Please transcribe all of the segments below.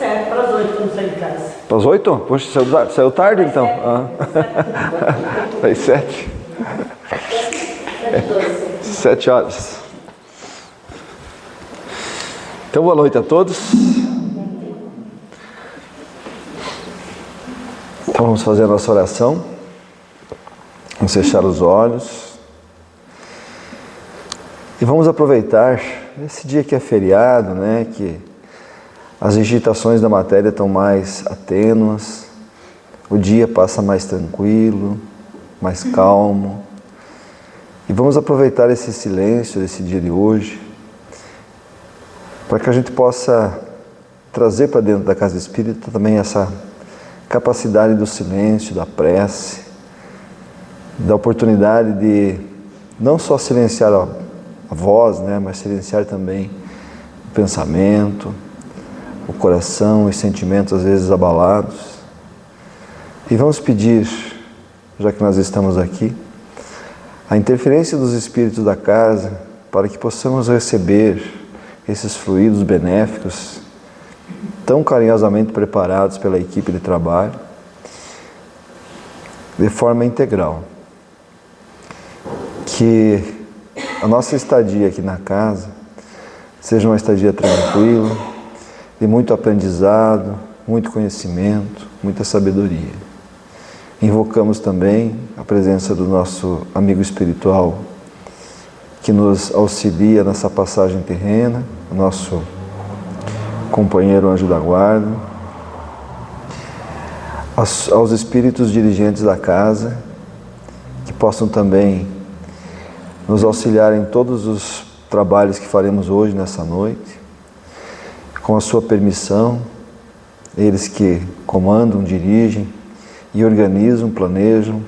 7 para as 8 quando sair de casa. Para as 8? Poxa, saiu tarde então. Às 7. 7 horas. Então, boa noite a todos. Então, vamos fazer a nossa oração. Vamos fechar os olhos. E vamos aproveitar esse dia que é feriado, né? Que as agitações da matéria estão mais atênuas. O dia passa mais tranquilo, mais calmo. E vamos aproveitar esse silêncio desse dia de hoje para que a gente possa trazer para dentro da casa espírita também essa capacidade do silêncio, da prece, da oportunidade de não só silenciar a voz, né, mas silenciar também o pensamento, o coração, os sentimentos às vezes abalados. E vamos pedir, já que nós estamos aqui, a interferência dos espíritos da casa para que possamos receber esses fluidos benéficos tão carinhosamente preparados pela equipe de trabalho de forma integral. Que a nossa estadia aqui na casa seja uma estadia tranquila, de muito aprendizado, muito conhecimento, muita sabedoria. Invocamos também a presença do nosso amigo espiritual que nos auxilia nessa passagem terrena, o nosso companheiro anjo da guarda, aos espíritos dirigentes da casa, que possam também nos auxiliar em todos os trabalhos que faremos hoje, nessa noite, com a sua permissão, eles que comandam, dirigem e organizam, planejam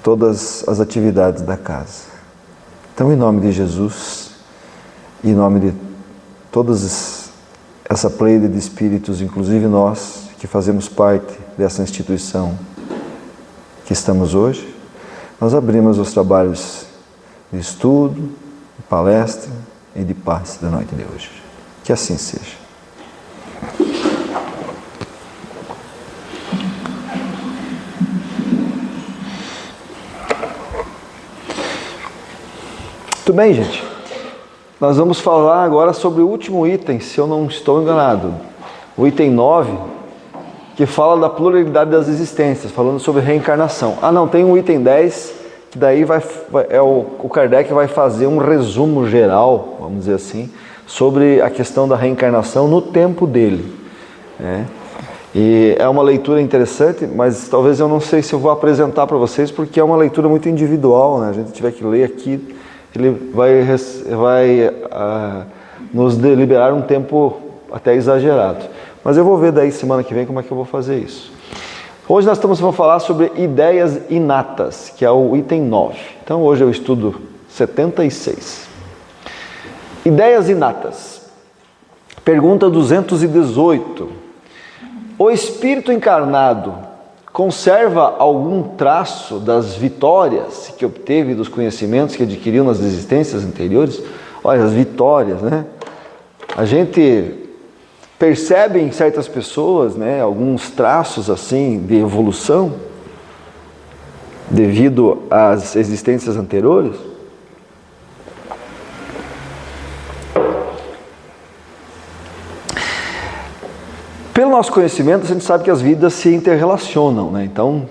todas as atividades da casa. Então, em nome de Jesus, em nome de todas essa pleia de espíritos, inclusive nós, que fazemos parte dessa instituição que estamos hoje, nós abrimos os trabalhos de estudo, de palestra e de passe da noite de hoje. Que assim seja. Muito bem, gente. Nós vamos falar agora sobre o último item, se eu não estou enganado. O item 9, que fala da pluralidade das existências, falando sobre reencarnação. Ah, não, tem um item 10, que daí o Kardec vai fazer um resumo geral, vamos dizer assim, sobre a questão da reencarnação no tempo dele. Né? E é uma leitura interessante, mas talvez eu não sei se eu vou apresentar para vocês, porque é uma leitura muito individual, né? A gente tiver que ler aqui, ele vai nos liberar um tempo até exagerado. Mas eu vou ver daí semana que vem como é que eu vou fazer isso. Hoje nós vamos falar sobre ideias inatas, que é o item 9. Então hoje eu estudo 76. Ideias inatas. Pergunta 218. O espírito encarnado conserva algum traço das vitórias que obteve, dos conhecimentos que adquiriu nas existências anteriores? Olha, as vitórias, né? A gente percebe em certas pessoas, né, alguns traços assim de evolução devido às existências anteriores. Pelo nosso conhecimento, a gente sabe que as vidas se interrelacionam, né? Então,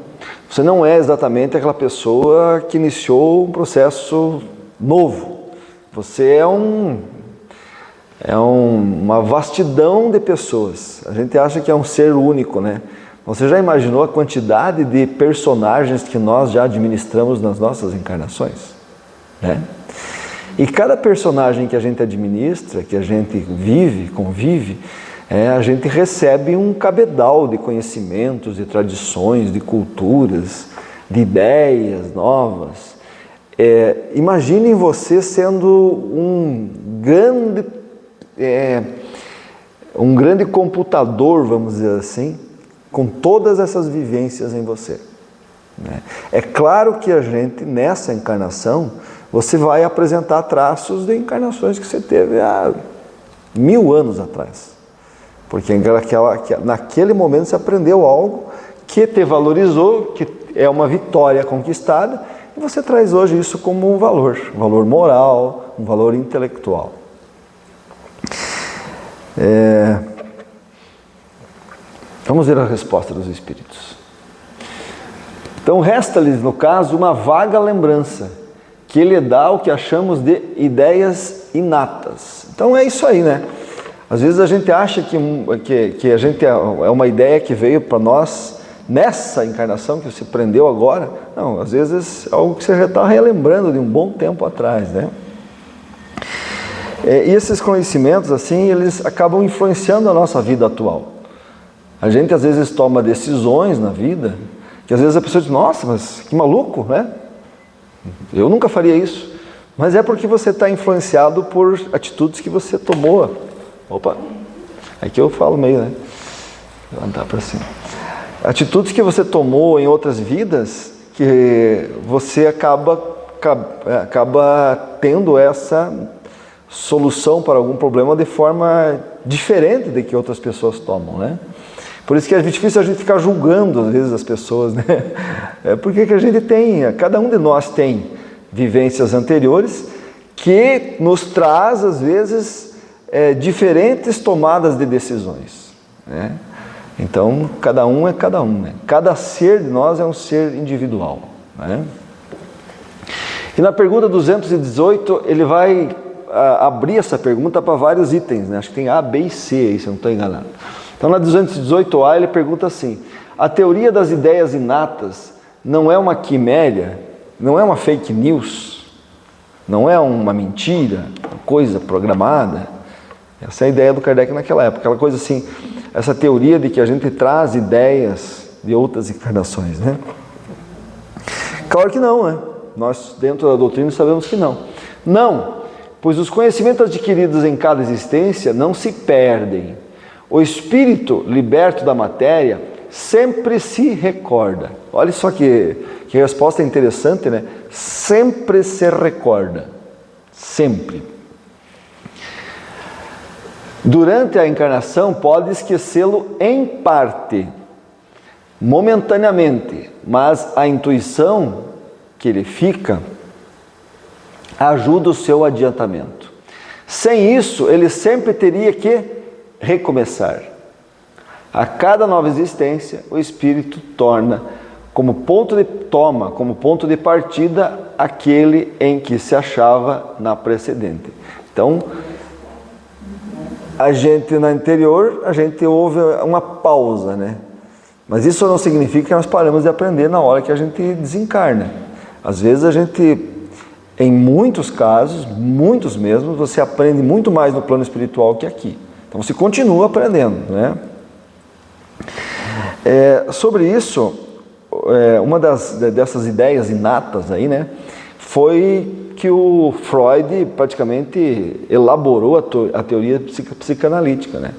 você não é exatamente aquela pessoa que iniciou um processo novo. Você é uma vastidão de pessoas. A gente acha que é um ser único, né? Você já imaginou a quantidade de personagens que nós já administramos nas nossas encarnações? Né? E cada personagem que a gente administra, que a gente vive, convive, a gente recebe um cabedal de conhecimentos, de tradições, de culturas, de ideias novas. Imaginem você sendo um grande computador, vamos dizer assim, com todas essas vivências em você. Né? É claro que a gente, nessa encarnação, você vai apresentar traços de encarnações que você teve há 1000 anos atrás. Porque naquele momento você aprendeu algo que te valorizou, que é uma vitória conquistada, e você traz hoje isso como um valor moral, um valor intelectual. Vamos ver a resposta dos espíritos. Então resta-lhes, no caso, uma vaga lembrança, que lhe dá o que achamos de ideias inatas. Então é isso aí, né? Às vezes a gente acha que a gente é uma ideia que veio para nós nessa encarnação, que se prendeu agora. Não, às vezes é algo que você já está relembrando de um bom tempo atrás, né? E esses conhecimentos, assim, eles acabam influenciando a nossa vida atual. A gente às vezes toma decisões na vida, que às vezes a pessoa diz, nossa, mas que maluco, né? Eu nunca faria isso. Mas é porque você está influenciado por atitudes que você tomou. Opa, aqui eu falo meio, né? Levantar para cima. Atitudes que você tomou em outras vidas, que você acaba tendo essa solução para algum problema de forma diferente de que outras pessoas tomam, né? Por isso que é difícil a gente ficar julgando às vezes as pessoas, né? Porque que a gente tem, cada um de nós tem vivências anteriores que nos traz às vezes diferentes tomadas de decisões, né? Então cada um é cada um, né? Cada ser de nós é um ser individual, né? E na pergunta 218 ele vai abrir essa pergunta para vários itens, né? Acho que tem A, B e C aí, se eu não estou enganado. Então na 218A ele pergunta assim: a teoria das ideias inatas não é uma quiméria, não é uma fake news, não é uma mentira, uma coisa programada? Essa é a ideia do Kardec naquela época, aquela coisa assim, essa teoria de que a gente traz ideias de outras encarnações, né? Claro que não, né? Nós dentro da doutrina sabemos que não. Não, pois os conhecimentos adquiridos em cada existência não se perdem. O espírito liberto da matéria sempre se recorda. Olha só que resposta interessante, né? Sempre se recorda. Sempre. Durante a encarnação pode esquecê-lo em parte, momentaneamente, mas a intuição que ele fica ajuda o seu adiantamento. Sem isso, ele sempre teria que recomeçar. A cada nova existência, o espírito toma como ponto de partida aquele em que se achava na precedente. Então, a gente na anterior, a gente houve uma pausa, né? Mas isso não significa que nós paramos de aprender na hora que a gente desencarna. Às vezes a gente, em muitos casos, muitos mesmo, você aprende muito mais no plano espiritual que aqui. Então você continua aprendendo, né? Sobre isso, uma dessas ideias inatas aí, né, foi que o Freud praticamente elaborou a teoria psicanalítica, né?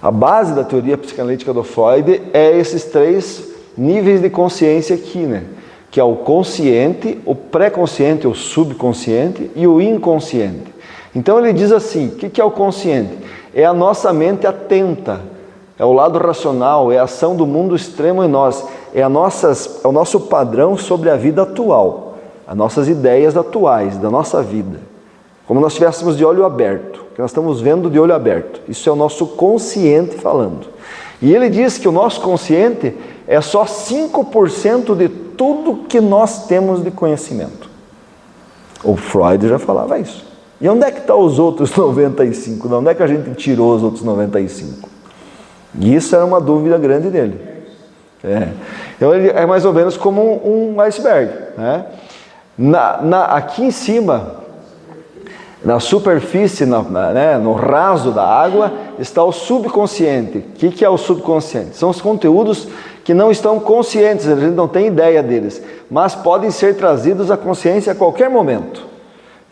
A base da teoria psicanalítica do Freud é esses 3 níveis de consciência aqui, né? Que é o consciente, o pré-consciente, o subconsciente e o inconsciente. Então ele diz assim, o que é o consciente? É a nossa mente atenta, é o lado racional, é a ação do mundo extremo em nós, é o nosso padrão sobre a vida atual, as nossas ideias atuais da nossa vida, como nós estivéssemos de olho aberto, que nós estamos vendo de olho aberto. Isso é o nosso consciente falando. E ele diz que o nosso consciente é só 5% de tudo que nós temos de conhecimento. O Freud já falava isso. E onde é que estão os outros 95? De onde é que a gente tirou os outros 95? E isso era uma dúvida grande dele. Então ele é mais ou menos como um iceberg, né? Aqui em cima, na superfície, no raso da água, está o subconsciente. O que é o subconsciente? São os conteúdos que não estão conscientes, a gente não tem ideia deles, mas podem ser trazidos à consciência a qualquer momento.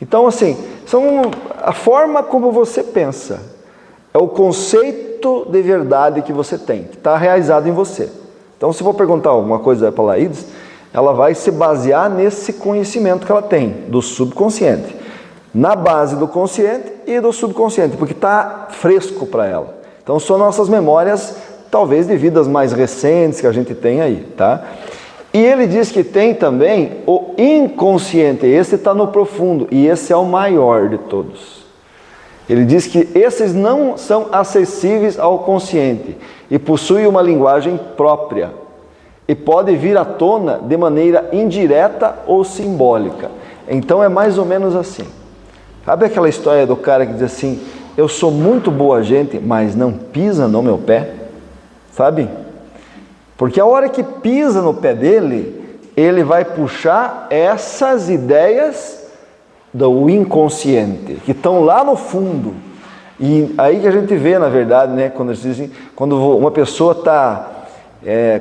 Então, assim, são a forma como você pensa, é o conceito de verdade que você tem, que está realizado em você. Então, se for perguntar alguma coisa para a Laídes, ela vai se basear nesse conhecimento que ela tem, do subconsciente, na base do consciente e do subconsciente, porque está fresco para ela. Então são nossas memórias, talvez de vidas mais recentes que a gente tem aí, tá? E ele diz que tem também o inconsciente, esse está no profundo, e esse é o maior de todos. Ele diz que esses não são acessíveis ao consciente e possuem uma linguagem própria e pode vir à tona de maneira indireta ou simbólica. Então é mais ou menos assim. Sabe aquela história do cara que diz assim, eu sou muito boa gente, mas não pisa no meu pé? Sabe? Porque a hora que pisa no pé dele, ele vai puxar essas ideias do inconsciente, que estão lá no fundo. E aí que a gente vê, na verdade, né, quando eles dizem, quando uma pessoa está,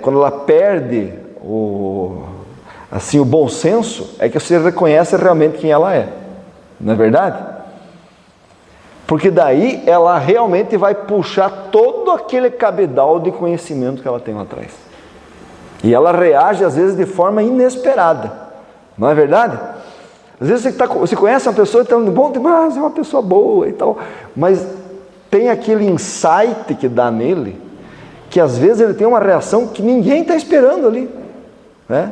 quando ela perde o bom senso, é que você reconhece realmente quem ela é. Não é verdade? Porque daí ela realmente vai puxar todo aquele cabedal de conhecimento que ela tem lá atrás. E ela reage às vezes de forma inesperada. Não é verdade? Às vezes você conhece uma pessoa e está bom demais, é uma pessoa boa e tal, mas tem aquele insight que dá nele, que às vezes ele tem uma reação que ninguém está esperando ali, né?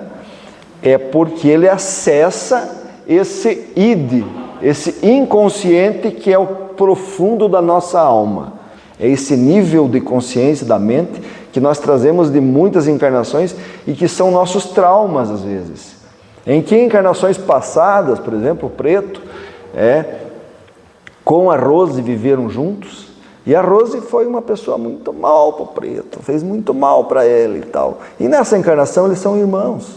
É porque ele acessa esse id, esse inconsciente que é o profundo da nossa alma. É esse nível de consciência da mente que nós trazemos de muitas encarnações e que são nossos traumas às vezes. Em que encarnações passadas, por exemplo, o Preto, com a Rose viveram juntos, e a Rose foi uma pessoa muito mal para o Preto, fez muito mal para ele e tal. E nessa encarnação eles são irmãos,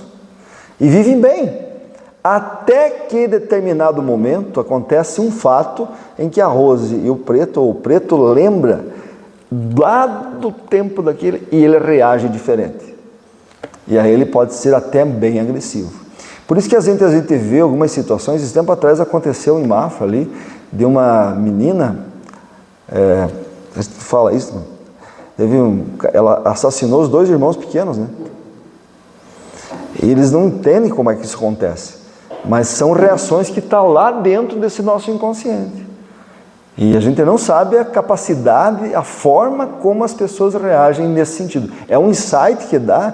e vivem bem, até que em determinado momento acontece um fato em que a Rose e o Preto, ou o Preto lembra lá do tempo daquele, e ele reage diferente. E aí ele pode ser até bem agressivo. Por isso que a gente vê algumas situações, esse tempo atrás aconteceu em Mafra ali, de uma menina, a gente fala isso, ela assassinou os 2 irmãos pequenos, né? E eles não entendem como é que isso acontece, mas são reações que estão lá dentro desse nosso inconsciente. E a gente não sabe a capacidade, a forma como as pessoas reagem nesse sentido. É um insight que dá,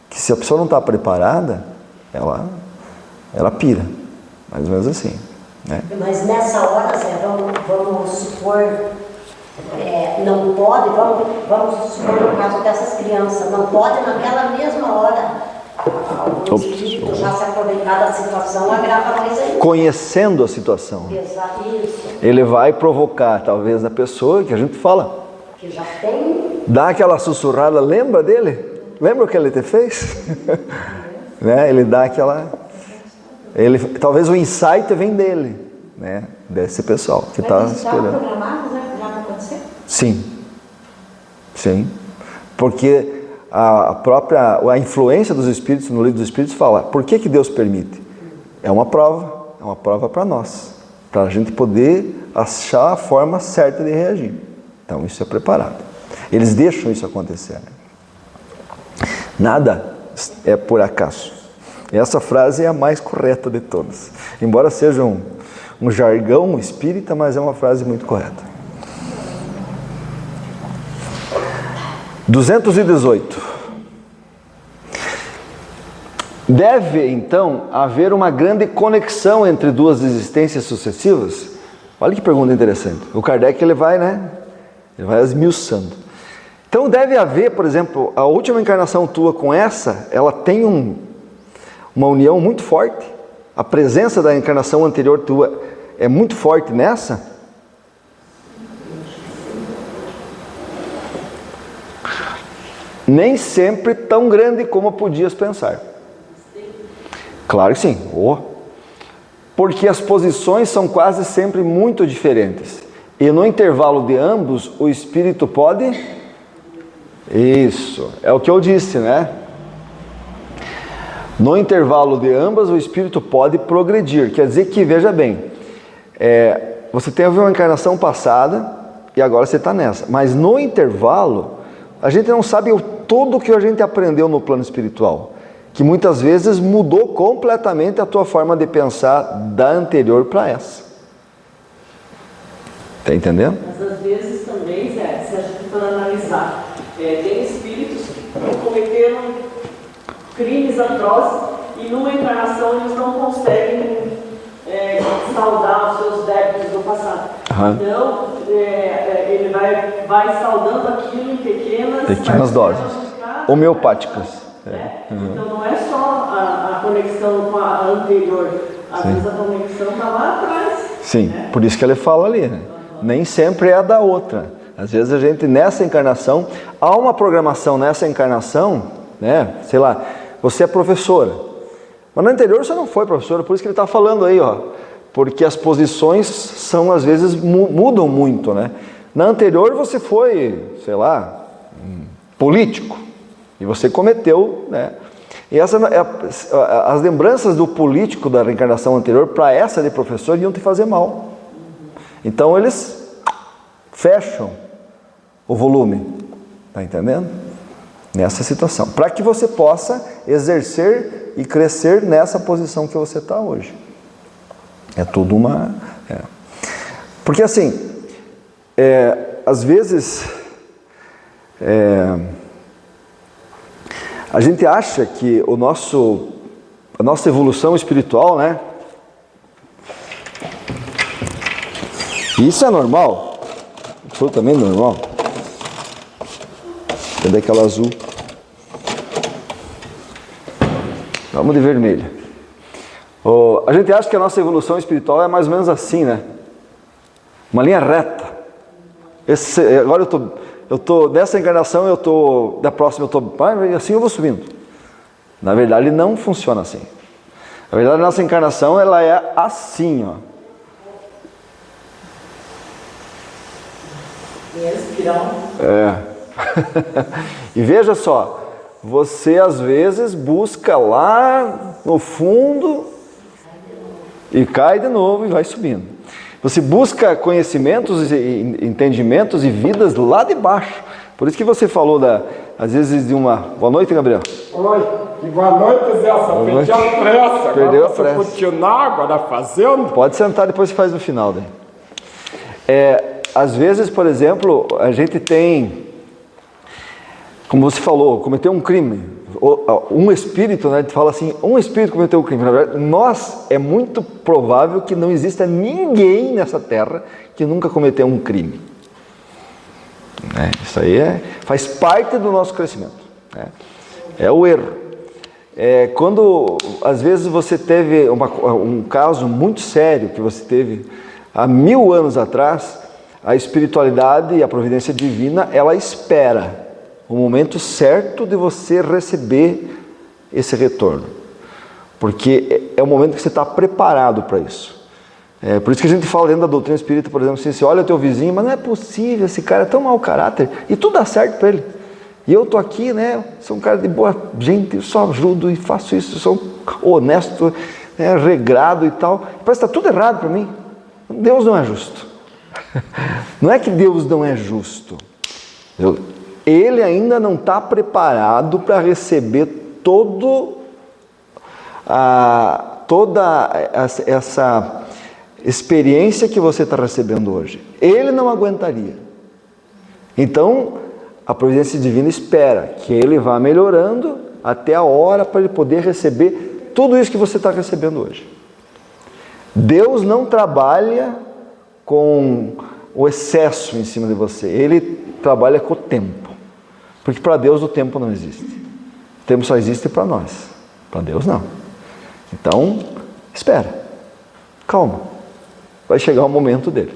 que se a pessoa não está preparada, ela pira, mais ou menos assim, né? Mas nessa hora, Zé, vamos supor, não pode, vamos supor no caso dessas crianças, não pode naquela mesma hora o espírito já se aproveitar da situação, agrava mais ainda. Conhecendo a situação. Exato, isso. Ele vai provocar, talvez, a pessoa que a gente fala. Que já tem. Dá aquela sussurrada, lembra dele? Lembra o que ele te fez? Né? Ele dá aquela... talvez o insight vem dele, né? Desse pessoal que está esperando. Programado, né? Já vai acontecer? Sim. Sim. Porque a influência dos Espíritos, no livro dos Espíritos, fala, por que Deus permite? É uma prova para nós, para a gente poder achar a forma certa de reagir. Então isso é preparado. Eles deixam isso acontecer. Né? Nada é por acaso. Essa frase é a mais correta de todas. Embora seja um jargão espírita, mas é uma frase muito correta. 218. Deve, então, haver uma grande conexão entre 2 existências sucessivas? Olha que pergunta interessante. O Kardec, ele vai esmiuçando. Então deve haver, por exemplo, a última encarnação tua com essa, ela tem uma união muito forte. A presença da encarnação anterior tua é muito forte nessa. Nem sempre tão grande como podias pensar. Claro que sim. Porque as posições são quase sempre muito diferentes. E no intervalo de ambos, o espírito pode... Isso, é o que eu disse, né? No intervalo de ambas, o espírito pode progredir. Quer dizer que, veja bem, você teve uma encarnação passada e agora você está nessa. Mas no intervalo, a gente não sabe tudo o que a gente aprendeu no plano espiritual. Que muitas vezes mudou completamente a tua forma de pensar da anterior para essa. Está entendendo? Mas às vezes também, Zé, tentando analisar. Tem espíritos que cometeram crimes atrozes e numa encarnação eles não conseguem saldar os seus débitos do passado. Então, ele vai saldando aquilo em pequenas doses homeopáticas. Então não é só a conexão com a anterior, às vezes a conexão está lá atrás. Sim, por isso que ele fala ali, né? Nem sempre é a da outra. Às vezes a gente, nessa encarnação, há uma programação nessa encarnação, né? Sei lá, você é professora, mas no anterior você não foi professora, por isso que ele está falando aí, ó. Porque as posições são, às vezes, mudam muito, né? Na anterior você foi, sei lá, político, e você cometeu, né? E as lembranças do político da reencarnação anterior para essa de professor iam te fazer mal. Então eles fecham o volume, tá entendendo? Nessa situação, para que você possa exercer e crescer nessa posição que você está hoje. É tudo uma... Porque assim, às vezes, a gente acha que a nossa evolução espiritual, né? E isso é normal, absolutamente normal. Cadê aquela azul? Vamos de vermelho. A gente acha que a nossa evolução espiritual é mais ou menos assim, né? Uma linha reta. Agora eu tô dessa encarnação, da próxima eu tô, assim eu vou subindo. Na verdade não funciona assim. Na verdade a nossa encarnação ela é assim, ó. E veja só, você às vezes busca lá no fundo e cai de novo e vai subindo. Você busca conhecimentos e entendimentos e vidas lá de baixo. Por isso que você falou às vezes de uma... Boa noite, Gabriel. Oi, e boa noite, Zé. Só perdi a pressa. Perdeu a pressa. Você continuar agora fazendo? Pode sentar, depois você faz no final. Daí. Às vezes, por exemplo, a gente tem, como você falou, cometeu um crime. Um espírito, né? A gente fala assim, um espírito cometeu um crime. Na verdade, é muito provável que não exista ninguém nessa terra que nunca cometeu um crime. Isso aí faz parte do nosso crescimento. É o erro. Quando, às vezes, você teve um caso muito sério que você teve há 1000 anos atrás, a espiritualidade e a providência divina, ela espera o momento certo de você receber esse retorno. Porque é o momento que você está preparado para isso. Por isso que a gente fala dentro da doutrina espírita, por exemplo, assim, você olha o teu vizinho, mas não é possível, esse cara é tão mau caráter, e tudo dá certo para ele. E eu estou aqui, né, sou um cara de boa gente, eu só ajudo e faço isso, sou honesto, regrado e tal. Parece que está tudo errado para mim. Deus não é justo. Não é que Deus não é justo. Ele ainda não está preparado para receber toda essa experiência que você está recebendo hoje. Ele não aguentaria. Então, a providência divina espera que ele vá melhorando até a hora para ele poder receber tudo isso que você está recebendo hoje. Deus não trabalha com o excesso em cima de você. Ele trabalha com o tempo. Porque para Deus o tempo não existe. O tempo só existe para nós. Para Deus não. Então, espera. Calma. Vai chegar o momento dele.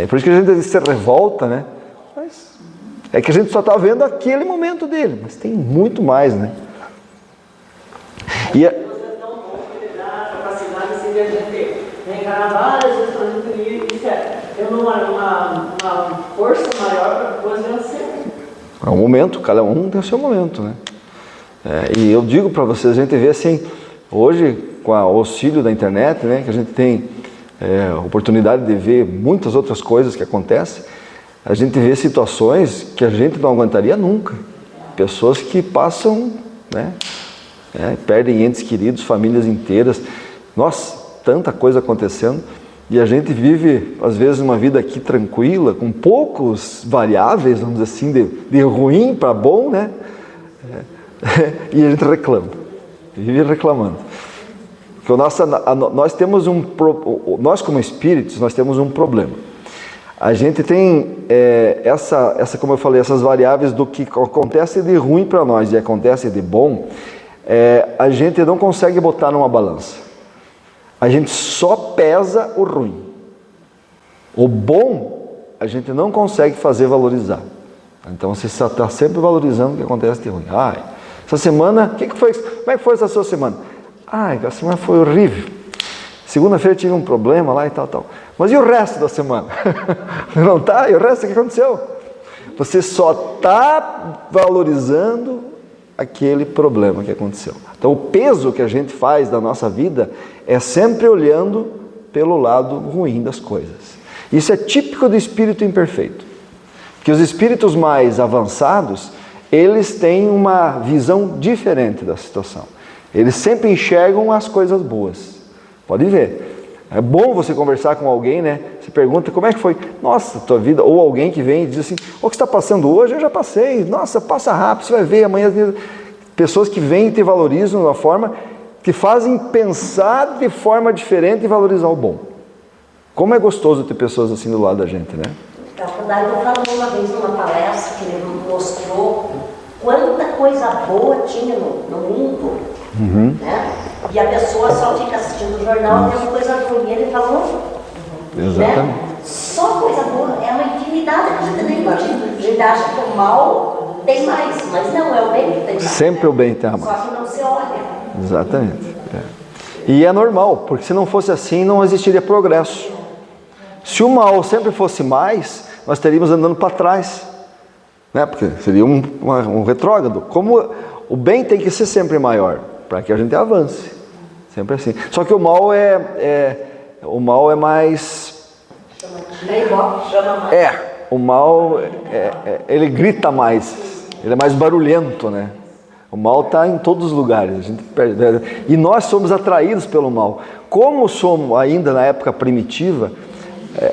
Por isso que a gente se revolta, né? Mas é que a gente só está vendo aquele momento dele. Mas tem muito mais, né? Deus é tão bom que ele dá a capacidade assim, de a gente reencarnar várias vezes fazendo isso. Tendo uma força maior para depois vencer. É um momento, cada um tem o seu momento, né? E eu digo para vocês, a gente vê assim, hoje, com o auxílio da internet, né, que a gente tem oportunidade de ver muitas outras coisas que acontecem, a gente vê situações que a gente não aguentaria nunca. Pessoas que passam, né, perdem entes queridos, famílias inteiras. Nossa, tanta coisa acontecendo. E a gente vive, às vezes, uma vida aqui tranquila, com poucos variáveis, vamos dizer assim, de ruim para bom, né? E a gente reclama, vive reclamando. Porque nós como espíritos, nós temos um problema. A gente tem como eu falei, essas variáveis do que acontece de ruim para nós e acontece de bom, a gente não consegue botar numa balança. A gente só pesa o ruim. O bom, a gente não consegue fazer valorizar. Então você está sempre valorizando o que acontece de ruim. Essa semana, como é que foi essa sua semana? A semana foi horrível. Segunda-feira tive um problema lá e tal. Mas e o resto da semana? Não tá? E o resto, o que aconteceu? Você só está valorizando aquele problema que aconteceu. Então o peso que a gente faz da nossa vida é sempre olhando pelo lado ruim das coisas. Isso é típico do espírito imperfeito. Porque os espíritos mais avançados, eles têm uma visão diferente da situação. Eles sempre enxergam as coisas boas. Pode ver. É bom você conversar com alguém, né? Você pergunta, como é que foi? Nossa, tua vida. Ou alguém que vem e diz assim, o que está passando hoje? Eu já passei. Nossa, passa rápido, você vai ver amanhã. Pessoas que vêm e te valorizam de uma forma que fazem pensar de forma diferente e valorizar o bom. Como é gostoso ter pessoas assim do lado da gente, né? Então, o Dario falou uma vez numa palestra que ele mostrou quanta coisa boa tinha no mundo, né? E a pessoa só fica assistindo o jornal e tem coisa ruim. Ele falou, exatamente. Né? Só coisa boa, é uma infinidade que a gente nem imagina. A gente acha que o mal tem mais, mas não, é o bem que tem mais. Sempre o bem tem mais. Só que não se olha. Exatamente. E é normal, porque se não fosse assim, não existiria progresso. Se o mal sempre fosse mais, nós estaríamos andando para trás, né? Porque seria um retrógrado. Como o bem tem que ser sempre maior, para que a gente avance. Sempre assim. Só que o mal é mais... O mal, ele grita mais, ele é mais barulhento, né? O mal está em todos os lugares, a gente perde, e nós somos atraídos pelo mal. Como somos ainda na época primitiva,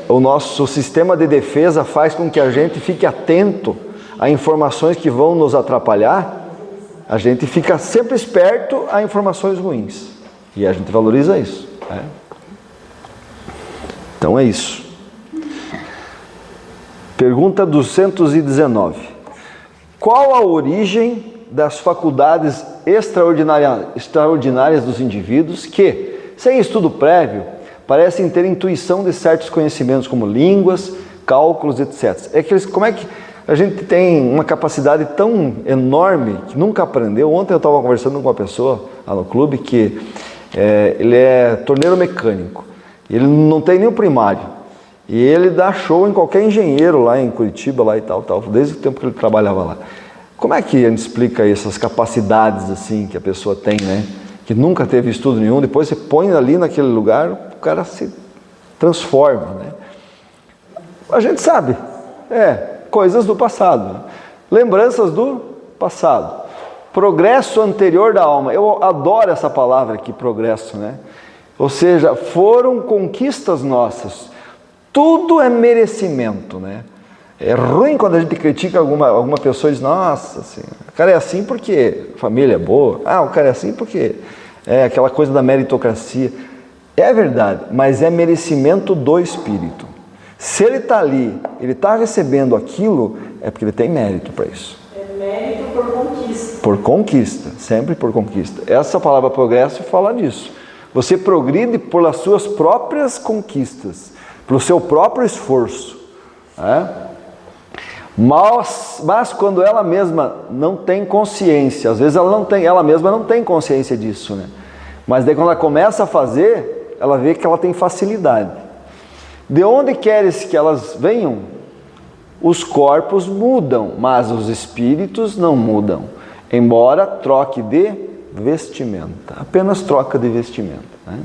o nosso sistema de defesa faz com que a gente fique atento a informações que vão nos atrapalhar. A gente fica sempre esperto a informações ruins e a gente valoriza isso, né? Então é isso. Pergunta 219. Qual a origem das faculdades extraordinárias dos indivíduos que, sem estudo prévio, parecem ter intuição de certos conhecimentos como línguas, cálculos, etc. Como é que a gente tem uma capacidade tão enorme que nunca aprendeu? Ontem eu estava conversando com uma pessoa lá no clube que ele é torneiro mecânico. Ele não tem nem o primário. E ele dá show em qualquer engenheiro lá em Curitiba, lá e tal, desde o tempo que ele trabalhava lá. Como é que a gente explica essas capacidades assim que a pessoa tem, né? Que nunca teve estudo nenhum, depois você põe ali naquele lugar, o cara se transforma, né? A gente sabe, coisas do passado, lembranças do passado, progresso anterior da alma. Eu adoro essa palavra aqui, progresso, né? Ou seja, foram conquistas nossas. Tudo é merecimento, né? É ruim quando a gente critica alguma pessoa e diz, nossa, assim, o cara é assim porque a família é boa. O cara é assim porque é aquela coisa da meritocracia. É verdade, mas é merecimento do espírito. Se ele está ali, ele está recebendo aquilo, é porque ele tem mérito para isso. É mérito por conquista. Por conquista, sempre por conquista. Essa palavra progresso fala disso. Você progride pelas suas próprias conquistas, pelo seu próprio esforço, né? Mas quando ela mesma não tem consciência, às vezes ela mesma não tem consciência disso, né? Mas daí quando ela começa a fazer, ela vê que ela tem facilidade. De onde queres que elas venham? Os corpos mudam, mas os espíritos não mudam, embora troque de vestimenta, apenas troca de vestimenta, né?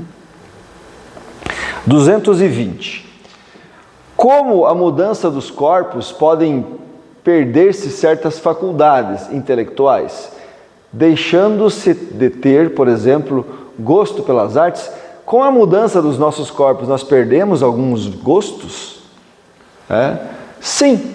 220. Como a mudança dos corpos podem perder-se certas faculdades intelectuais, deixando-se de ter, por exemplo, gosto pelas artes? com a mudança dos nossos corpos, nós perdemos alguns gostos? Sim,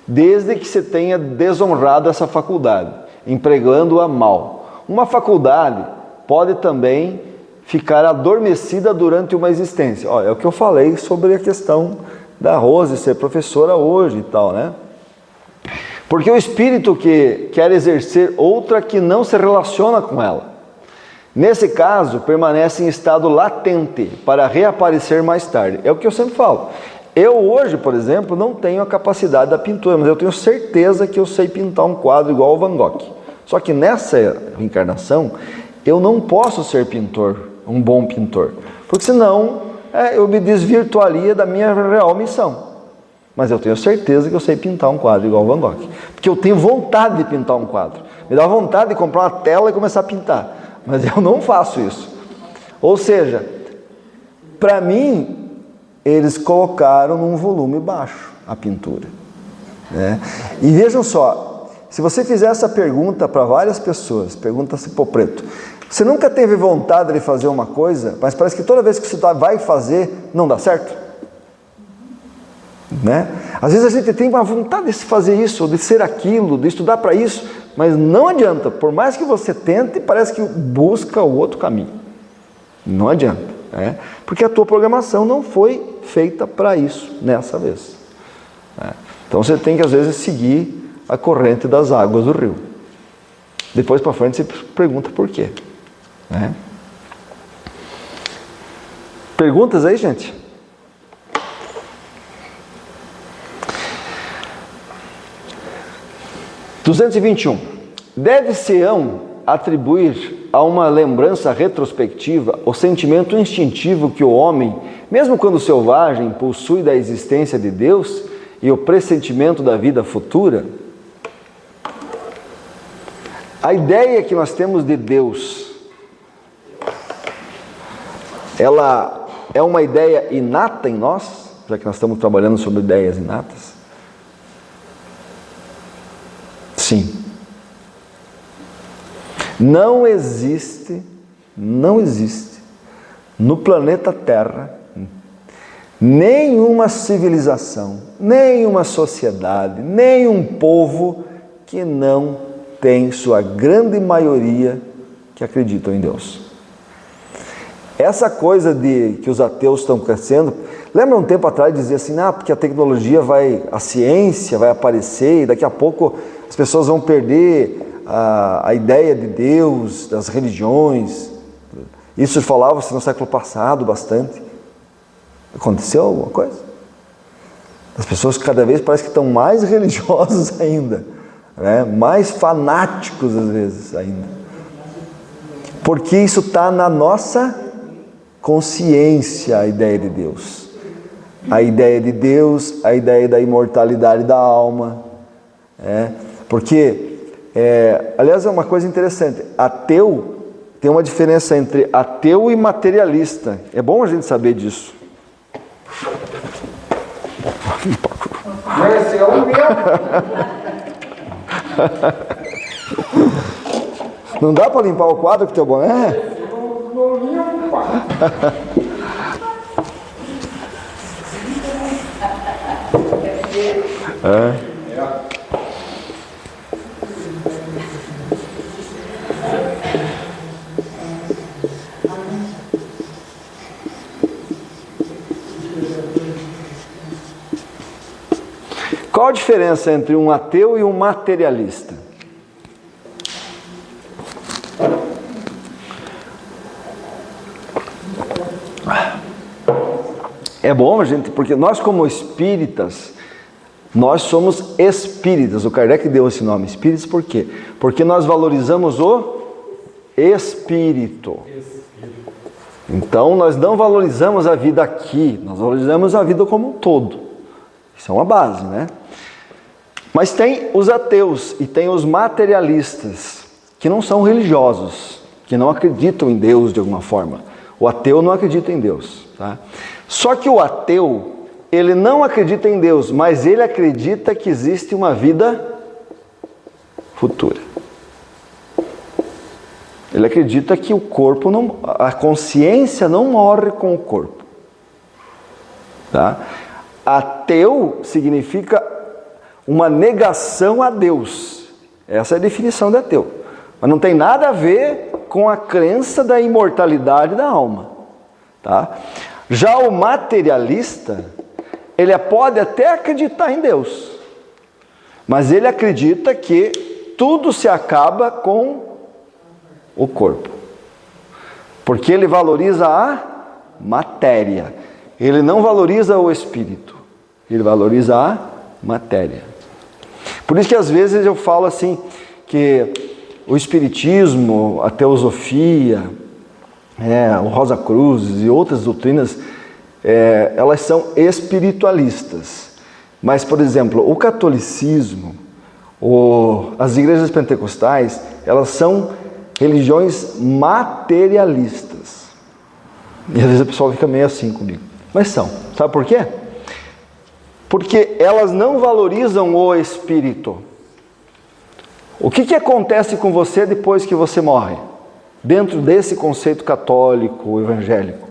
desde que você tenha desonrado essa faculdade, empregando-a mal. Uma faculdade pode também ficar adormecida durante uma existência. É o que eu falei sobre a questão da Rose ser professora hoje e tal, né? Porque o espírito que quer exercer outra que não se relaciona com ela, nesse caso, permanece em estado latente para reaparecer mais tarde. É o que eu sempre falo. Eu hoje, por exemplo, não tenho a capacidade da pintura, mas eu tenho certeza que eu sei pintar um quadro igual ao Van Gogh. Só que nessa reencarnação, eu não posso ser pintor, um bom pintor, porque senão eu me desvirtuaria da minha real missão. Mas eu tenho certeza que eu sei pintar um quadro igual ao Van Gogh, porque eu tenho vontade de pintar um quadro. Me dá vontade de comprar uma tela e começar a pintar, mas eu não faço isso. Ou seja, para mim, eles colocaram num volume baixo a pintura, né? E vejam só, se você fizer essa pergunta para várias pessoas, pergunta-se para o preto, você nunca teve vontade de fazer uma coisa, mas parece que toda vez que você vai fazer, não dá certo? Né? Às vezes a gente tem uma vontade de fazer isso, de ser aquilo, de estudar para isso, mas não adianta, por mais que você tente, parece que busca o outro caminho. Não adianta, né? Porque a tua programação não foi feita para isso nessa vez, né? Então você tem que às vezes seguir a corrente das águas do rio. Depois para frente você pergunta por quê, né? Perguntas aí, gente? Deve-se-ão atribuir a uma lembrança retrospectiva o sentimento instintivo que o homem, mesmo quando selvagem, possui da existência de Deus e o pressentimento da vida futura? A ideia que nós temos de Deus, ela é uma ideia inata em nós, já que nós estamos trabalhando sobre ideias inatas? Sim. Não existe no planeta Terra nenhuma civilização, nenhuma sociedade, nenhum povo que não tem sua grande maioria que acreditam em Deus. Essa coisa de que os ateus estão crescendo, lembra um tempo atrás dizia assim, porque a tecnologia a ciência vai aparecer e daqui a pouco as pessoas vão perder a ideia de Deus, das religiões. Isso falava-se no século passado bastante. Aconteceu alguma coisa? As pessoas cada vez parece que estão mais religiosos ainda, né? Mais fanáticos às vezes ainda. Porque isso está na nossa consciência, a ideia de Deus. A ideia de Deus, a ideia da imortalidade da alma. Porque, aliás, é uma coisa interessante, ateu tem uma diferença entre ateu e materialista. É bom a gente saber disso. Esse é o meu. Não dá para limpar o quadro com o teu boné? Não limpa. Qual a diferença entre um ateu e um materialista? É bom, gente, porque nós como espíritas, nós somos espíritas. O Kardec deu esse nome, espíritas, por quê? Porque nós valorizamos o espírito. Então, nós não valorizamos a vida aqui, nós valorizamos a vida como um todo. Isso é uma base, né? Mas tem os ateus e tem os materialistas, que não são religiosos, que não acreditam em Deus de alguma forma. O ateu não acredita em Deus, tá? Só que o ateu, ele não acredita em Deus, mas ele acredita que existe uma vida futura. Ele acredita que o corpo não, a consciência não morre com o corpo. Tá? Ateu significa uma negação a Deus. Essa é a definição de ateu. Mas não tem nada a ver com a crença da imortalidade da alma. Tá? Já o materialista, ele pode até acreditar em Deus, mas ele acredita que tudo se acaba com o corpo, porque ele valoriza a matéria, ele não valoriza o espírito, ele valoriza a matéria. Por isso que às vezes eu falo assim, que o espiritismo, a teosofia, o Rosa Cruzes e outras doutrinas, elas são espiritualistas. Mas, por exemplo, o catolicismo, as igrejas pentecostais, elas são religiões materialistas. E às vezes o pessoal fica meio assim comigo. Mas são. Sabe por quê? Porque elas não valorizam o espírito. O que acontece com você depois que você morre? Dentro desse conceito católico, evangélico.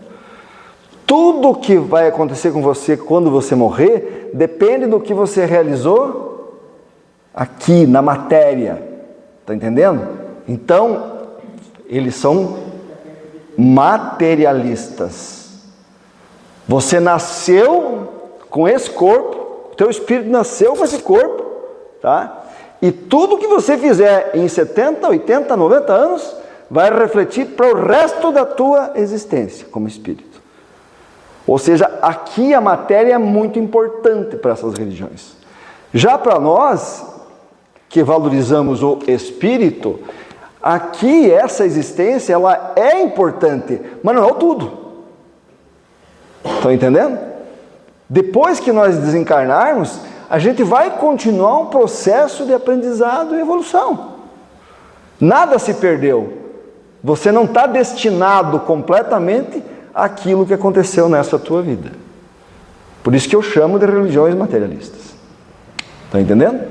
Tudo que vai acontecer com você quando você morrer depende do que você realizou aqui na matéria. Está entendendo? Então, eles são materialistas. Você nasceu com esse corpo, o teu espírito nasceu com esse corpo, tá? E tudo que você fizer em 70, 80, 90 anos vai refletir para o resto da tua existência como espírito. Ou seja, aqui a matéria é muito importante para essas religiões. Já para nós, que valorizamos o espírito, aqui essa existência ela é importante, mas não é o tudo. Estão entendendo? Depois que nós desencarnarmos, a gente vai continuar um processo de aprendizado e evolução. Nada se perdeu. Você não está destinado completamente àquilo que aconteceu nessa tua vida. Por isso que eu chamo de religiões materialistas. Está entendendo?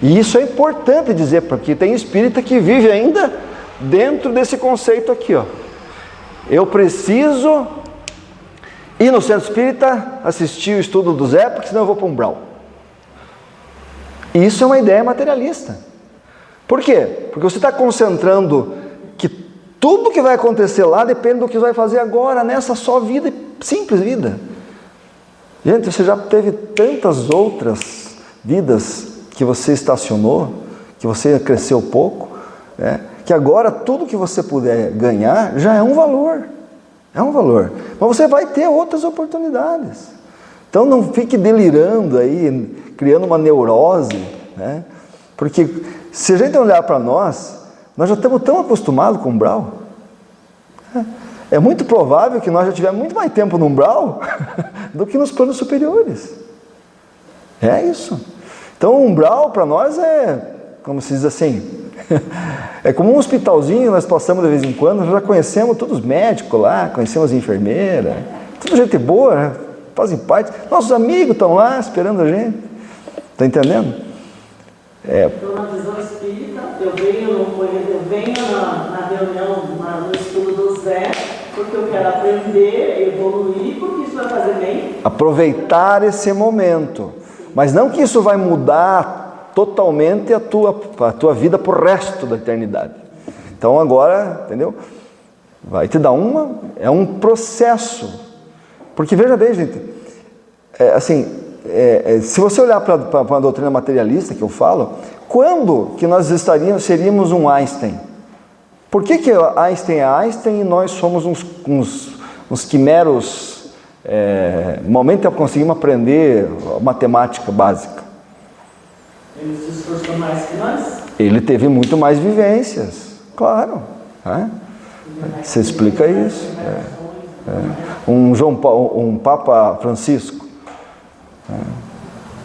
E isso é importante dizer, porque tem espírita que vive ainda dentro desse conceito aqui, ó. Eu preciso ir no centro espírita, assistir o estudo do Zé, porque senão eu vou para um umbral. Isso é uma ideia materialista. Por quê? Porque você está concentrando que tudo que vai acontecer lá depende do que você vai fazer agora, nessa só vida, simples vida. Gente, você já teve tantas outras vidas que você estacionou, que você cresceu pouco, que agora tudo que você puder ganhar já é um valor. É um valor. Mas você vai ter outras oportunidades. Então não fique delirando aí, criando uma neurose, né? Porque se a gente olhar para nós já estamos tão acostumados com o umbral. É muito provável que nós já tivemos muito mais tempo no umbral do que nos planos superiores. É isso. Então o umbral para nós como se diz assim, é como um hospitalzinho, nós passamos de vez em quando, nós já conhecemos todos os médicos lá, conhecemos as enfermeiras, tudo gente boa, né? Fazem parte, nossos amigos estão lá esperando a gente. Está entendendo? Então, na visão espírita, eu venho na reunião, no estudo do Zé, porque eu quero aprender, evoluir, porque isso vai fazer bem. Aproveitar esse momento. Mas não que isso vai mudar totalmente a tua vida para o resto da eternidade. Então agora, entendeu? Vai te dar é um processo. Porque veja bem, gente, se você olhar para a doutrina materialista que eu falo, quando que nós seríamos um Einstein? Por que Einstein é Einstein e nós somos uns quimeros, momento conseguimos aprender matemática básica? Ele se esforçou mais que nós? Ele teve muito mais vivências, claro. Você explica isso. Um Papa Francisco.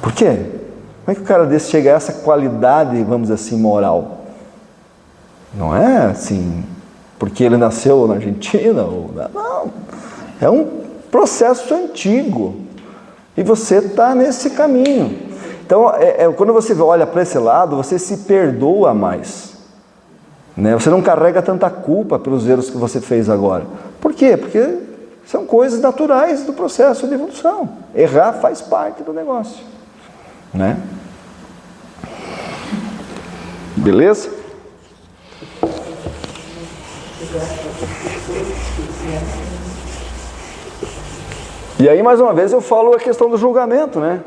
Por quê? Como é que o cara desse chega a essa qualidade, vamos dizer assim, moral? Não é assim, porque ele nasceu na Argentina, não. É um processo antigo. E você está nesse caminho. Então, quando você olha para esse lado, você se perdoa mais. né? Você não carrega tanta culpa pelos erros que você fez agora. Por quê? Porque são coisas naturais do processo de evolução. Errar faz parte do negócio, né? Beleza? E aí, mais uma vez, eu falo a questão do julgamento, né?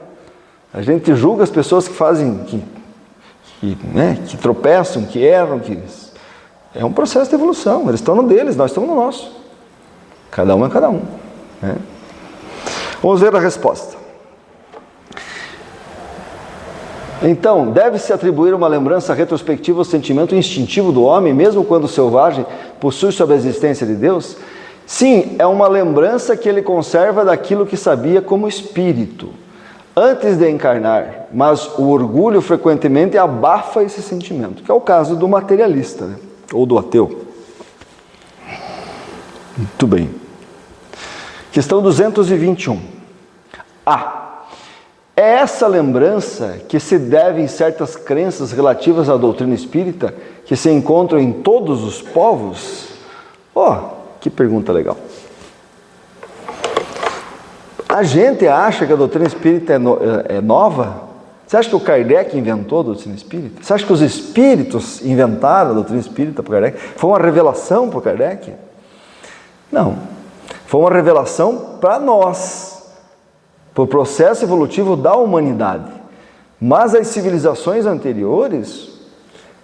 A gente julga as pessoas que fazem, que tropeçam, que erram, é um processo de evolução. Eles estão no deles, nós estamos no nosso. Cada um é cada um, né? Vamos ver a resposta. Então, deve-se atribuir uma lembrança retrospectiva ao sentimento instintivo do homem, mesmo quando selvagem, possui sobre a existência de Deus? Sim, é uma lembrança que ele conserva daquilo que sabia como espírito, antes de encarnar, mas o orgulho frequentemente abafa esse sentimento, que é o caso do materialista, né? Ou do ateu. Muito bem. Questão 221. É essa lembrança que se deve em certas crenças relativas à doutrina espírita, que se encontram em todos os povos? Que pergunta legal. A gente acha que a doutrina espírita é nova? Você acha que o Kardec inventou a doutrina espírita? Você acha que os espíritos inventaram a doutrina espírita para o Kardec? Foi uma revelação para o Kardec? Não. Foi uma revelação para nós, para o processo evolutivo da humanidade. Mas as civilizações anteriores,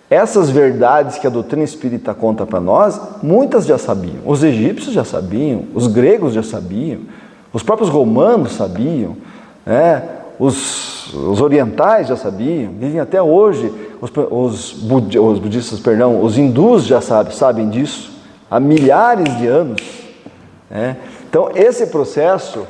essas verdades que a doutrina espírita conta para nós, muitas já sabiam. Os egípcios já sabiam, os gregos já sabiam, os próprios romanos sabiam, né? Os orientais já sabiam, vivem até hoje, os budistas, os hindus já sabem disso, há milhares de anos, né? Então, esse processo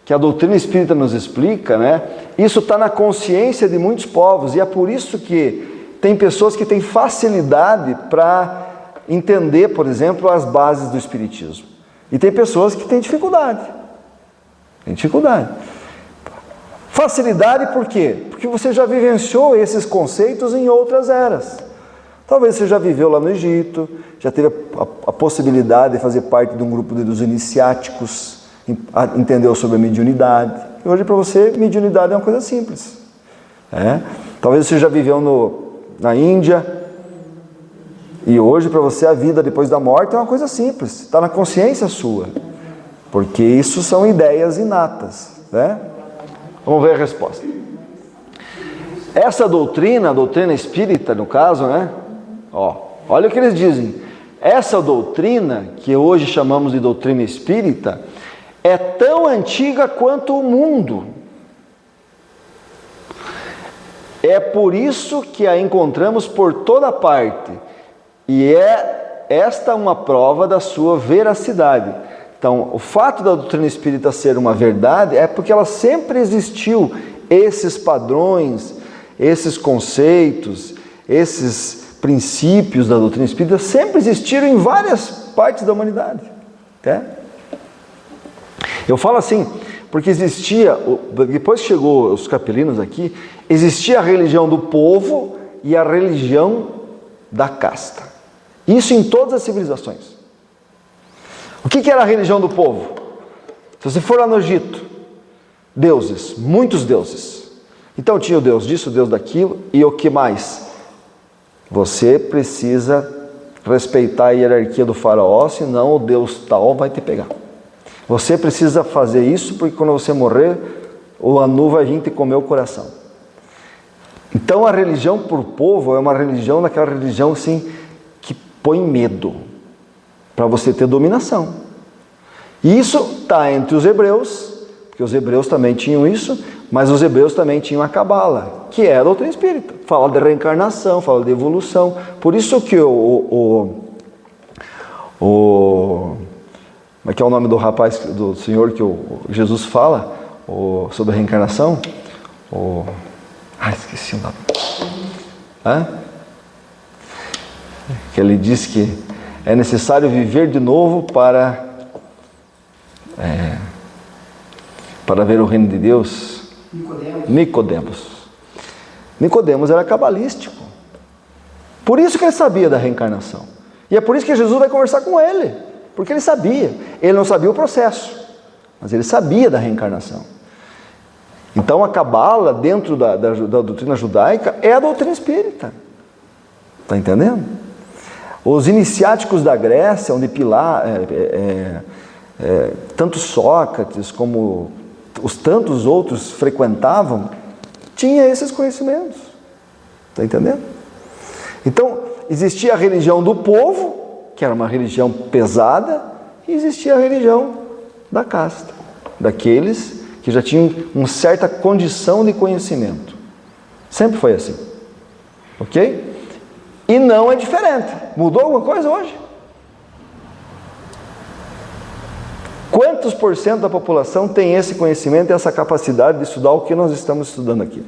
que a doutrina espírita nos explica, né? Isso está na consciência de muitos povos, e é por isso que tem pessoas que têm facilidade para entender, por exemplo, as bases do espiritismo. E tem pessoas que têm dificuldade. Facilidade por quê? Porque você já vivenciou esses conceitos em outras eras. Talvez você já viveu lá no Egito, já teve a possibilidade de fazer parte de um grupo dos iniciáticos, entendeu sobre a mediunidade. E hoje para você, mediunidade é uma coisa simples. Talvez você já viveu na Índia, e hoje para você a vida depois da morte é uma coisa simples, está na consciência sua, porque isso são ideias inatas, né? Vamos ver a resposta. Essa doutrina, a doutrina espírita no caso, né? Olha o que eles dizem. Essa doutrina, que hoje chamamos de doutrina espírita, é tão antiga quanto o mundo. É por isso que a encontramos por toda parte, e é esta uma prova da sua veracidade. Então, o fato da doutrina espírita ser uma verdade é porque ela sempre existiu. Esses padrões, esses conceitos, esses princípios da doutrina espírita sempre existiram em várias partes da humanidade. Eu falo assim, porque existia, depois que chegou os capelinos aqui, existia a religião do povo e a religião da casta. Isso em todas as civilizações. O que era a religião do povo? Se você for lá no Egito, deuses, muitos deuses. Então tinha o deus disso, o deus daquilo, e o que mais? Você precisa respeitar a hierarquia do faraó, senão o deus tal vai te pegar. Você precisa fazer isso, porque quando você morrer, o Anu vai vir te comer o coração. Então a religião por povo é uma religião, daquela religião assim, que põe medo, para você ter dominação. E isso está entre os hebreus, porque os hebreus também tinham isso, mas os hebreus também tinham a Cabala, que é a doutrina espírita. Fala de reencarnação, fala de evolução. Por isso que como é que é o nome do rapaz, do senhor que Jesus fala sobre a reencarnação? Esqueci o nome. Que ele diz que é necessário viver de novo para ver o reino de Deus. Nicodemos era cabalístico. Por isso que ele sabia da reencarnação. E é por isso que Jesus vai conversar com ele. Porque ele sabia. Ele não sabia o processo, mas ele sabia da reencarnação. Então a Cabala, dentro da doutrina judaica, é a doutrina espírita. Está entendendo? Os iniciáticos da Grécia, onde tanto Sócrates como os tantos outros frequentavam, tinha esses conhecimentos. Está entendendo? Então, existia a religião do povo, que era uma religião pesada, e existia a religião da casta, daqueles que já tinham uma certa condição de conhecimento. Sempre foi assim. Ok? E não é diferente. Mudou alguma coisa hoje? Quantos por cento da população tem esse conhecimento e essa capacidade de estudar o que nós estamos estudando aqui?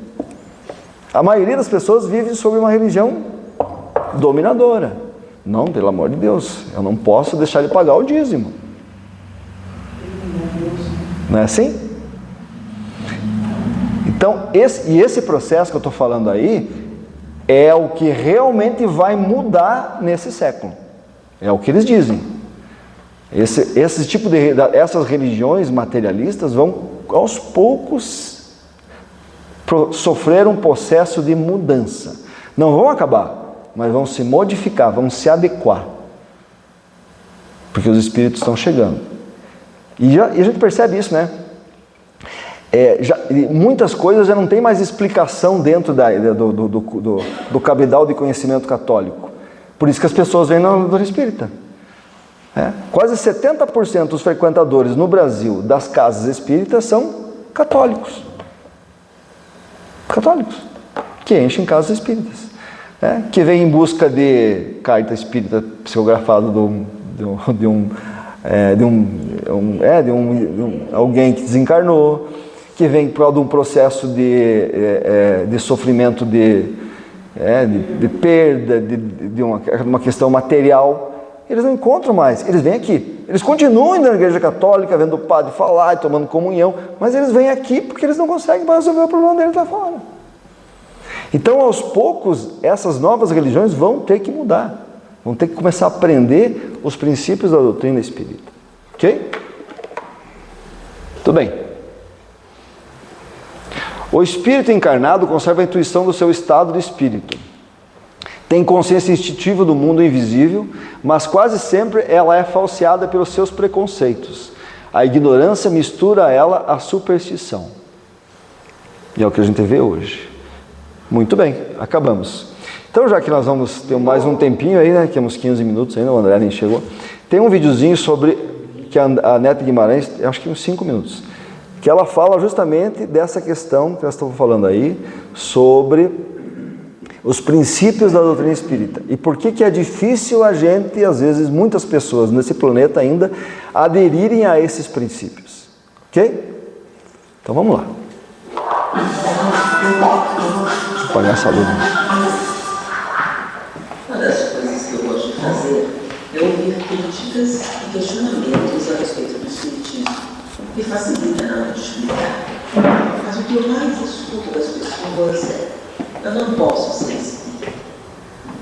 A maioria das pessoas vive sobre uma religião dominadora. Não, pelo amor de Deus, eu não posso deixar ele pagar o dízimo. Não é assim? Então, esse processo que eu estou falando aí é o que realmente vai mudar nesse século. É o que eles dizem. Essas religiões materialistas vão, aos poucos, sofrer um processo de mudança. Não vão acabar, mas vão se modificar, vão se adequar. Porque os espíritos estão chegando. E a gente percebe isso, né? Muitas coisas já não tem mais explicação dentro do cabedal de conhecimento católico. Por isso que as pessoas vêm na doutrina espírita. Quase 70% dos frequentadores no Brasil das casas espíritas são católicos. Católicos. Que enchem casas espíritas. Que vêm em busca de carta espírita psicografada de alguém que desencarnou, que vem por causa de um processo de sofrimento de perda, de uma questão material. Eles não encontram mais, eles vêm aqui. Eles continuam indo na igreja católica, vendo o padre falar e tomando comunhão, mas eles vêm aqui porque eles não conseguem resolver o problema deles lá fora. Então, aos poucos, essas novas religiões vão ter que mudar. Vão ter que começar a aprender os princípios da doutrina espírita. Ok? Tudo bem. O espírito encarnado conserva a intuição do seu estado de espírito. Tem consciência instintiva do mundo invisível, mas quase sempre ela é falseada pelos seus preconceitos. A ignorância mistura a ela a superstição. E é o que a gente vê hoje. Muito bem, acabamos. Então, já que nós vamos ter mais um tempinho aí, né? Que temos 15 minutos ainda, o André nem chegou. Tem um videozinho sobre, que a Neta Guimarães, acho que uns 5 minutos, que ela fala justamente dessa questão que nós estamos falando aí, sobre os princípios da doutrina espírita. E por que é difícil a gente, às vezes, muitas pessoas nesse planeta ainda, aderirem a esses princípios. Ok? Então vamos lá. Vou apagar essa luz. Uma das coisas que eu gosto de fazer é ouvir críticas e questionamentos a respeito do espiritismo, que facilita na hora de explicar. Mas o que eu mais escuto das pessoas é: eu não posso ser espírita,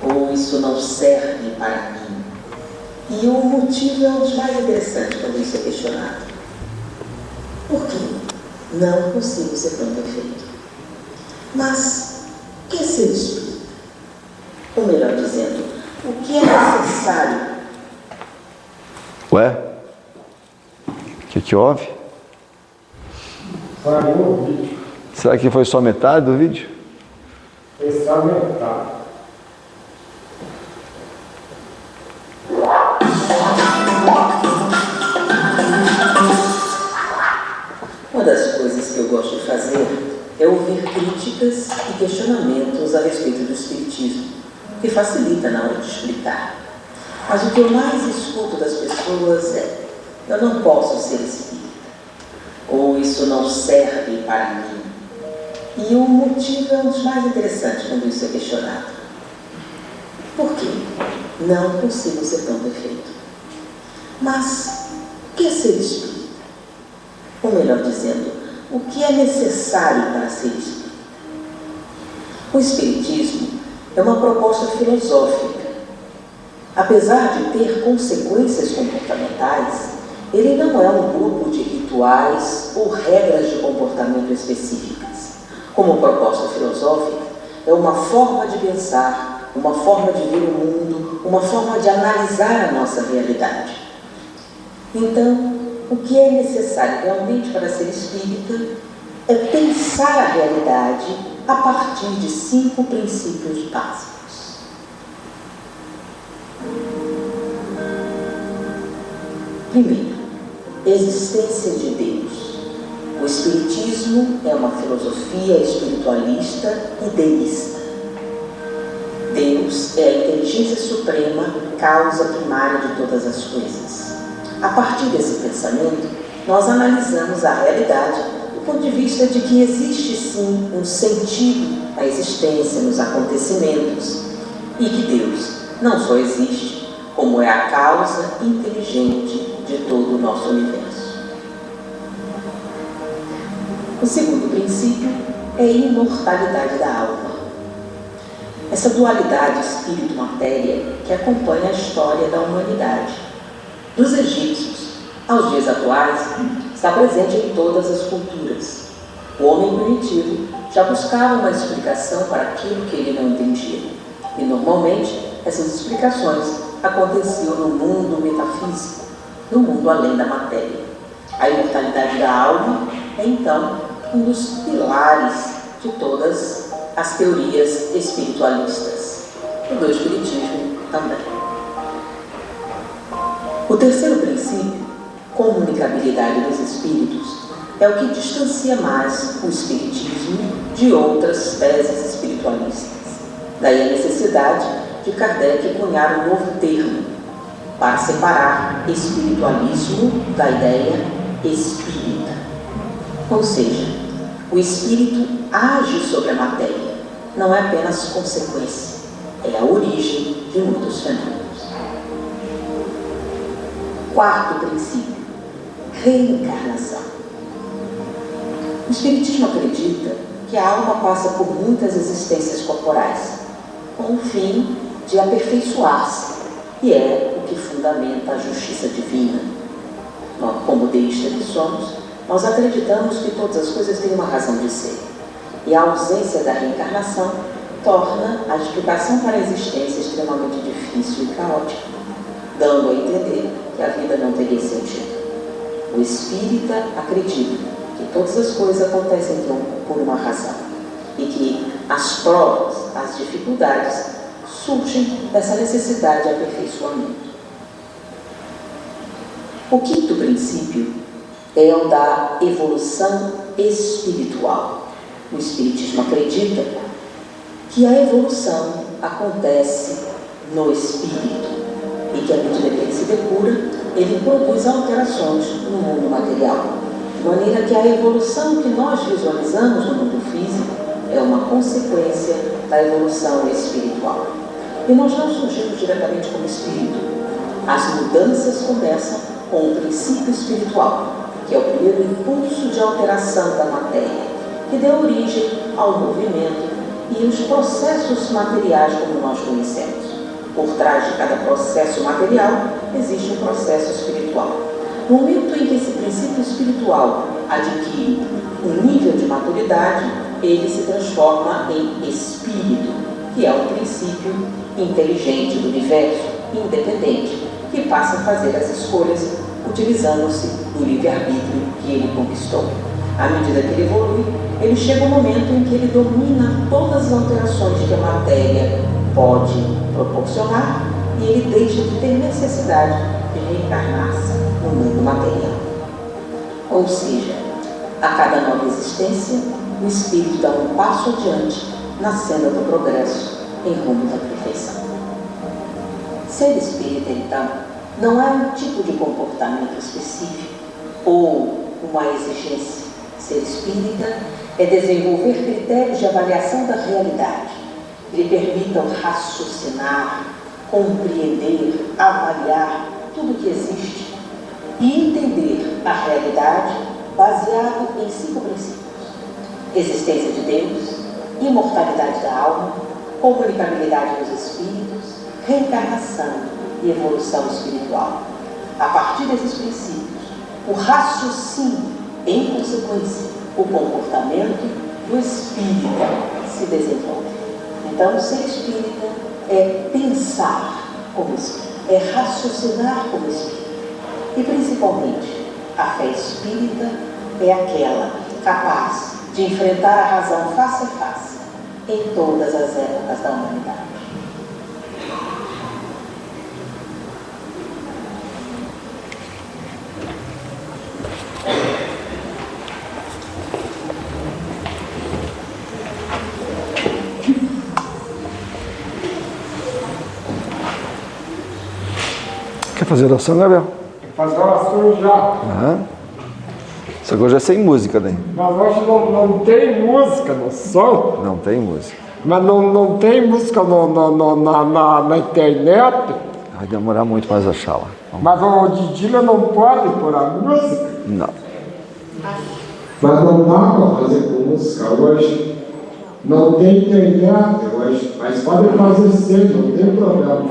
ou isso não serve para mim. E o motivo é um dos mais interessantes quando isso é questionado. Por quê? Não consigo ser tão perfeito. Mas o que é ser espírita? Ou melhor dizendo, o que é necessário? Ué? O que houve? Saiu o vídeo. Será que foi só metade do vídeo? Esse é a metade. Uma das coisas que eu gosto de fazer é ouvir críticas e questionamentos a respeito do espiritismo, que facilita na hora de explicar. Mas o que eu mais escuto das pessoas é: eu não posso ser espírita, ou isso não serve para mim. E o motivo é um dos mais interessantes quando isso é questionado. Por quê? Não consigo ser tão perfeito. Mas o que é ser espírita? Ou melhor dizendo, o que é necessário para ser espírita? O espiritismo é uma proposta filosófica. Apesar de ter consequências comportamentais, ele não é um grupo de rituais ou regras de comportamento específicas. Como proposta filosófica, é uma forma de pensar, uma forma de ver o mundo, uma forma de analisar a nossa realidade. Então, o que é necessário realmente para ser espírita é pensar a realidade a partir de 5 princípios básicos. Primeiro, existência de Deus. O Espiritismo é uma filosofia espiritualista e deísta. Deus é a inteligência suprema, causa primária de todas as coisas. A partir desse pensamento, nós analisamos a realidade do ponto de vista de que existe sim um sentido na existência, nos acontecimentos, e que Deus não só existe, como é a causa inteligente de todo o nosso universo. O segundo princípio é a imortalidade da alma. Essa dualidade espírito-matéria que acompanha a história da humanidade, dos egípcios aos dias atuais, está presente em todas as culturas. O homem primitivo já buscava uma explicação para aquilo que ele não entendia. E normalmente essas explicações aconteciam no mundo metafísico, no mundo além da matéria. A imortalidade da alma é então um dos pilares de todas as teorias espiritualistas, e do espiritismo também. O terceiro princípio, comunicabilidade dos espíritos, é o que distancia mais o espiritismo de outras teses espiritualistas. Daí a necessidade de Kardec cunhar um novo termo para separar espiritualismo da ideia espírita. Ou seja, o espírito age sobre a matéria, não é apenas consequência, é a origem de muitos fenômenos. Quarto princípio, reencarnação. O espiritismo acredita que a alma passa por muitas existências corporais, com o fim de aperfeiçoar-se, e é o que fundamenta a justiça divina. Nós, como deístas que somos, nós acreditamos que todas as coisas têm uma razão de ser, e a ausência da reencarnação torna a explicação para a existência extremamente difícil e caótica, dando a entender que a vida não teria sentido. O espírita acredita que todas as coisas acontecem por uma razão, e que as provas, as dificuldades, surgem dessa necessidade de aperfeiçoamento. O quinto princípio é o da evolução espiritual. O espiritismo acredita que a evolução acontece no espírito e que, à medida que ele se depura, ele produz alterações no mundo material, de maneira que a evolução que nós visualizamos no mundo físico é uma consequência da evolução espiritual. E nós não surgimos diretamente como espírito. As mudanças começam com o princípio espiritual, que é o primeiro impulso de alteração da matéria, que deu origem ao movimento e os processos materiais como nós conhecemos. Por trás de cada processo material existe um processo espiritual. No momento em que esse princípio espiritual adquire um nível de maturidade, ele se transforma em espírito, que é um princípio inteligente do universo, independente, que passa a fazer as escolhas utilizando-se do livre-arbítrio que ele conquistou. À medida que ele evolui, ele chega um momento em que ele domina todas as alterações que a matéria pode proporcionar e ele deixa de ter necessidade de reencarnar-se no mundo material. Ou seja, a cada nova existência, o espírito dá um passo adiante na senda do progresso em rumo da perfeição. Ser espírita, então, não é um tipo de comportamento específico ou uma exigência. Ser espírita é desenvolver critérios de avaliação da realidade que lhe permitam raciocinar, compreender, avaliar tudo o que existe e entender a realidade baseado em 5 princípios: existência de Deus, imortalidade da alma, comunicabilidade dos espíritos, reencarnação e evolução espiritual. A partir desses princípios, o raciocínio, em consequência, o comportamento do espírita se desenvolve. Então, o ser espírita é pensar como espírita, é raciocinar como espírita. E, principalmente, a fé espírita é aquela capaz de enfrentar a razão face a face em todas as épocas da humanidade. Quer fazer oração, Gabriel? Fazer oração já. Aham. Só que hoje é sem música, daí. Mas hoje não tem música no som. Não tem música. Mas não tem música na internet. Vai demorar muito mais a achar lá. Mas o Didila não pode pôr a música. Não. Mas não dá para fazer com música hoje. Não tem internet hoje. Mas pode fazer cedo, não tem problema.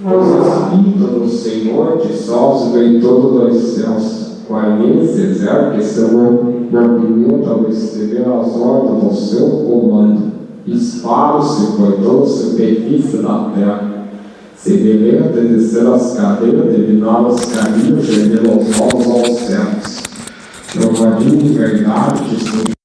Os Espíritos do Senhor, que sós em todos os céus, com a Cesar, que são na pimenta, ao receber as ordens do seu comando, espalham-se por toda a superfície da terra, se beleza de descer as cadeiras, divinar os caminhos, erguer os olhos aos céus. Provadim de verdade que